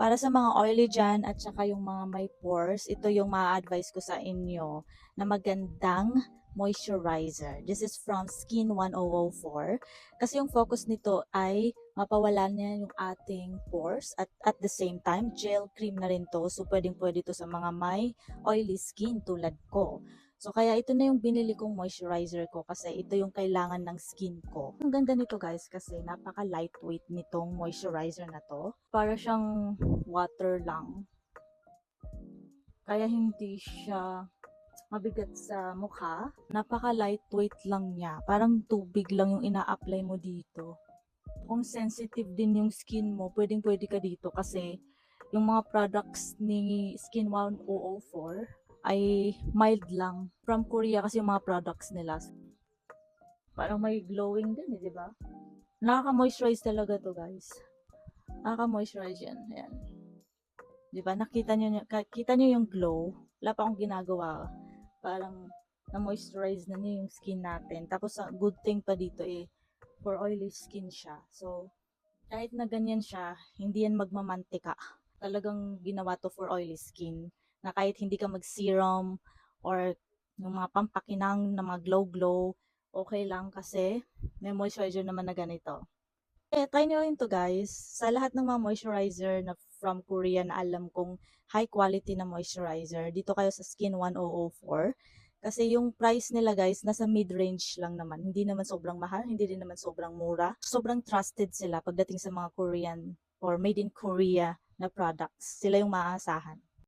Para sa mga oily dyan at saka yung mga may pores, ito yung ma-advise ko sa inyo na magandang moisturizer. This is from Skin 1004. Kasi yung focus nito ay mapawalan niya yung ating pores at the same time, gel cream na rin to. So pwedeng pwede to sa mga may oily skin tulad ko. So kaya ito na yung binili kong moisturizer ko kasi ito yung kailangan ng skin ko. Ang ganda nito guys kasi napaka lightweight nitong moisturizer na to. Para siyang water lang. Kaya hindi siya mabigat sa mukha. Napaka lightweight lang niya. Parang tubig lang yung ina-apply mo dito. Kung sensitive din yung skin mo, pwedeng pwede ka dito kasi yung mga products ni Skin 1004 ay mild lang. From Korea kasi yung mga products nila. Parang may glowing din di ba? Nakaka-moisturize talaga to guys. Nakaka-moisturize yan. Ayan. Di ba? Kita nyo yung glow. Wala pa akong ginagawa. Parang na-moisturize na niya yung skin natin. Tapos, good thing pa dito for oily skin siya. So, kahit na ganyan siya, hindi yan magmamantika. Talagang ginawa to for oily skin. Na kahit hindi ka mag-serum or yung mga pampakinang na mga glow-glow, okay lang kasi may moisturizer naman na ganito. Try nyo rin to guys. Sa lahat ng mga moisturizer na from Korea na alam kong high quality na moisturizer, dito kayo sa Skin 1004. Kasi yung price nila guys, nasa mid-range lang naman. Hindi naman sobrang mahal, hindi din naman sobrang mura. Sobrang trusted sila pagdating sa mga Korean or made in Korea na products. Sila yung maaasahan.